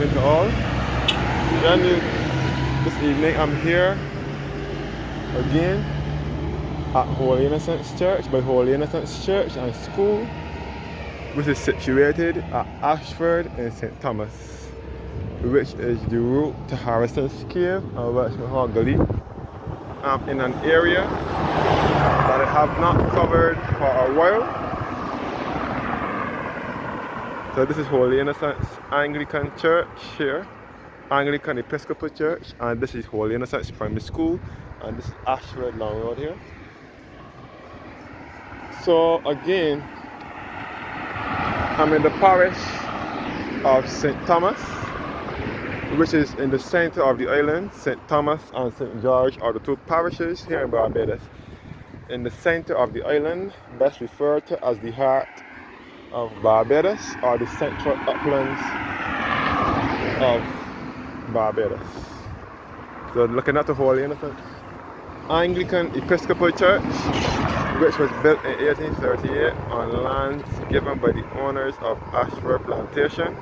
evening to all. And this evening I'm here again at Holy Innocents Church, by Holy Innocents Church and School, which is situated at Ayshford in St. Thomas, which is the route to Harrison's Cave and Welchman Gully. I'm in an area that I have not covered for a while. So this is Holy Innocents Anglican Church here, Anglican Episcopal Church, and this is Holy Innocents Primary School, and this is Ayshford Long Road here. So again, I'm in the parish of St. Thomas, which is in the center of the island. St. Thomas and St. George are the two parishes here in Barbados. In the center of the island, best referred to as the heart of Barbados, or the central uplands of Barbados. So looking at the Holy Innocents Anglican Episcopal Church, which was built in 1838 on lands given by the owners of Ayshford Plantation.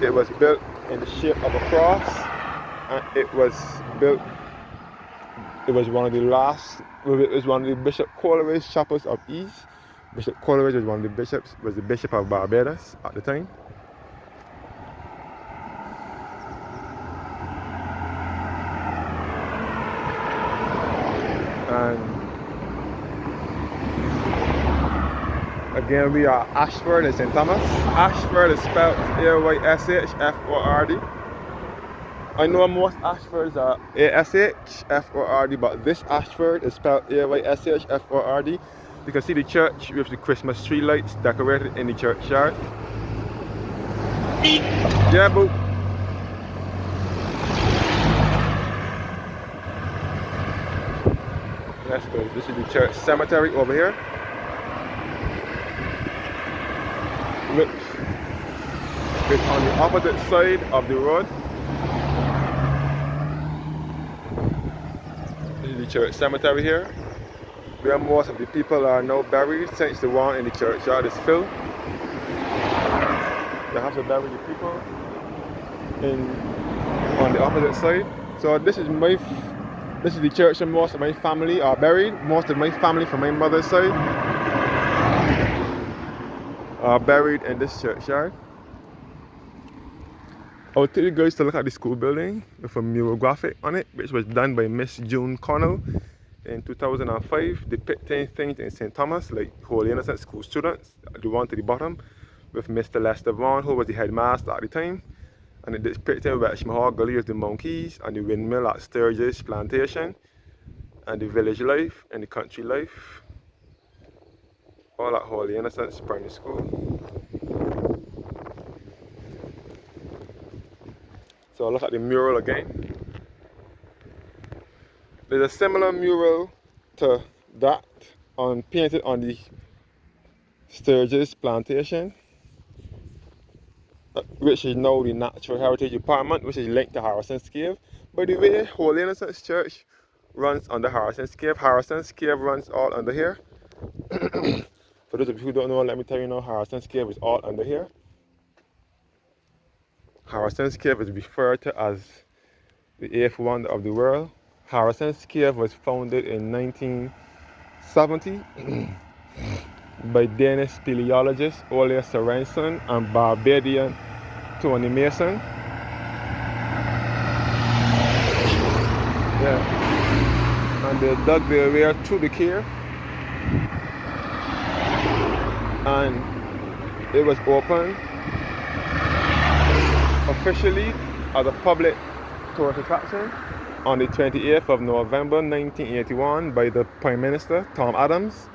It was built in the shape of a cross, and it was one of the Bishop Coleridge chapels of East. Bishop Coleridge was one of the bishops, was the Bishop of Barbados at the time. And again, we are Ayshford in St. Thomas. Ayshford is spelled A-Y-S-H-F-O-R-D. I know most Ayshfords are A-S-H-F-O-R-D, but this Ayshford is spelled A-Y-S-H-F-O-R-D. You can see the church with the Christmas tree lights decorated in the churchyard. Yeah, boo. Let's go. This is the church cemetery over here, which is on the opposite side of the road. This is the church cemetery here, where most of the people are now buried since the one in the churchyard is filled. They have to bury the people on the opposite side. So this is the church where most of my family are buried. Most of my family from my mother's side are buried in this churchyard. I will take you guys to look at the school building with a mural graphic on it, which was done by Miss June Connell in 2005, depicting things in St. Thomas, like Holy Innocent school students, the one to the bottom, with Mr. Lester Vaughan, who was the headmaster at the time. And it depicted Welchman Gully with the monkeys, and the windmill at Sturgis Plantation, and the village life and the country life, all at Holy Innocents Primary School. So look at the mural again. There's a similar mural to that painted on the Sturgis Plantation, which is now the Natural Heritage Department, which is linked to Harrison's Cave. By the way, Holy Innocents Church runs under Harrison's Cave. Harrison's Cave runs all under here. For those of you who don't know, let me tell you now, Harrison's Cave is all under here. Harrison's Cave is referred to as the eighth wonder of the world. Harrison's Cave was founded in 1970 by Danish speleologist Ole Sorensen and Barbadian Tony Mason. Yeah. And they dug their way through the cave, and it was opened officially as a public tourist attraction on the 28th of November 1981 by the Prime Minister, Tom Adams,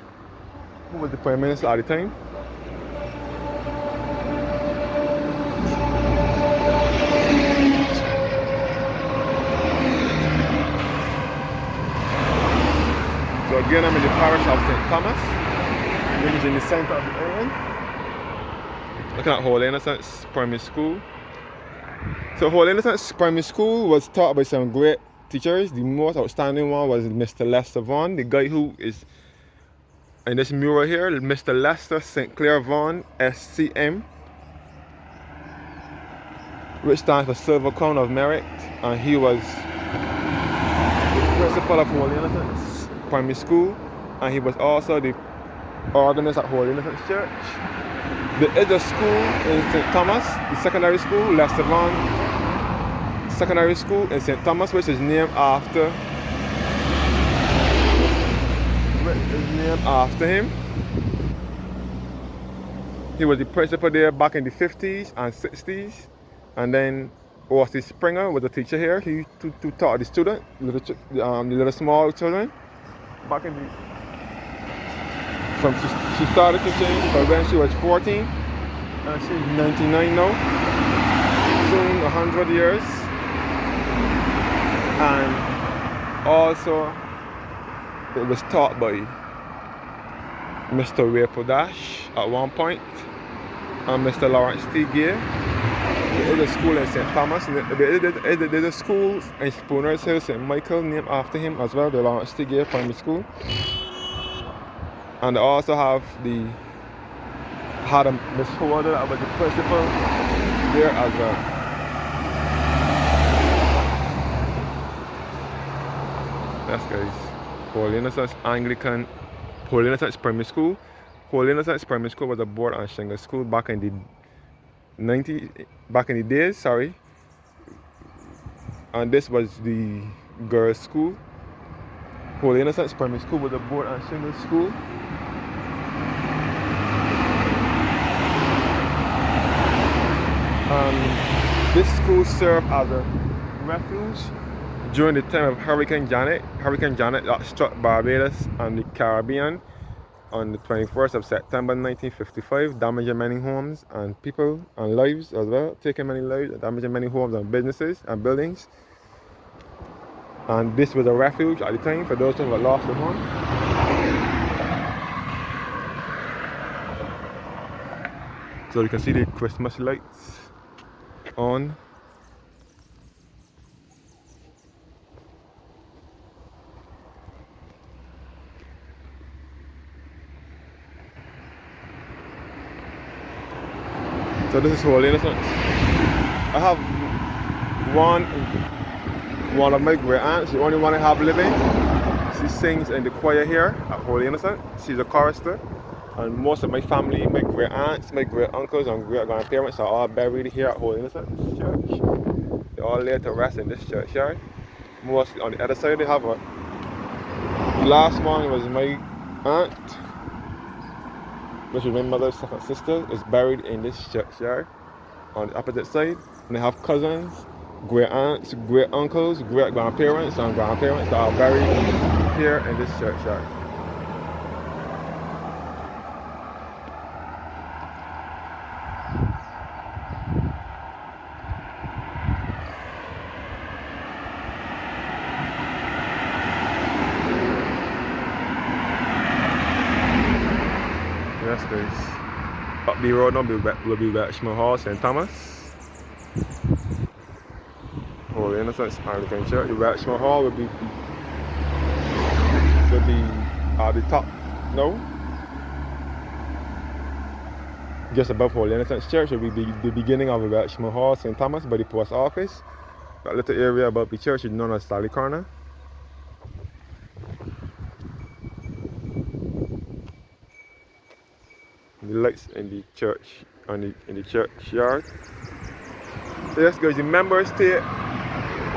who was the Prime Minister at the time. So again, I'm in the parish of St. Thomas, which is in the center of the island. Looking at Holy Innocents Primary School. So Holy Innocents Primary School was taught by some great teachers. The most outstanding one was Mr. Lester Vaughan, the guy who is in this mural here, Mr. Lester St. Clair Vaughan, SCM, which stands for Silver Crown of Merit, and he was principal of Holy Innocents Primary School, and he was also the organist at Holy Innocents Church. There is a school in St. Thomas, the secondary school, Lestervan Secondary School in St. Thomas, which is named after him. He was the principal there back in the 50s and 60s, and then O.C. Springer was a teacher here. He used to taught the student, the little small children. Back in the, she started teaching from when she was 14, and she's 99 now. Soon 100 years, and also it was taught by Mr. Ray Podash at one point, and Mr. Lawrence T. Gay. There is a school in St. Thomas. There's a school in Spooner's Hill, St. Michael, named after him as well, the Lawrence T. Gay Primary School. And they also had a Miss Holder that was the principal there as well. Yes, guys. Holy Innocents Anglican, Holy Innocents Primary School. Holy Innocents Primary School was a board and shingle school back in the days, sorry. And this was the girls' school. Holy Innocents Primary School was a board and shingle school. This school served as a refuge during the time of Hurricane Janet. Hurricane Janet that struck Barbados and the Caribbean on the 21st of September 1955, damaging many homes and people and lives as well, taking many lives, damaging many homes and businesses and buildings. And this was a refuge at the time for those who had lost their home. So you can see the Christmas lights on. So this is Holy Innocents. I have one of my great aunts, the only one I have living. She sings in the choir here at Holy Innocents. She's a chorister. And most of my family, my great aunts, my great uncles and great grandparents are all buried here at Holy Innocents Church. They all laid to rest in this churchyard. Mostly on the other side they have the last one was my aunt, which is my mother's second sister, is buried in this churchyard on the opposite side. And they have cousins, great aunts, great uncles, great grandparents and grandparents that are buried here in this churchyard. Yes, guys. Up the road now will be Welchman Hall, St. Thomas. Holy Innocents Anglican Church. The Welchman Hall will be at the top now. Just above Holy Innocents Church will be the beginning of the Welchman Hall, St. Thomas, by the post office. That little area above the church is known as Sally Corner. The lights in the church, in the churchyard. Yes, guys, the members take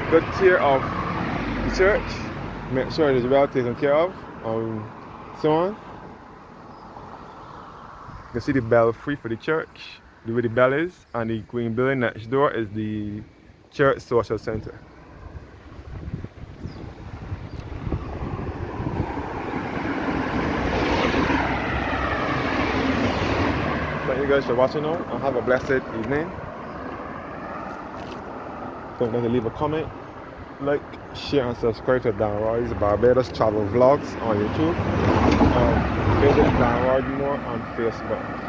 good care of the church, make sure it is well taken care of, so on. You can see the belfry for the church, the way the bell is, and the green building next door is the church social center. Thank you guys for watching now, and have a blessed evening. Don't forget to leave a comment, like, share and subscribe to Dan Roy's Barbados Travel Vlogs on YouTube. Visit Dan Roy more on Facebook.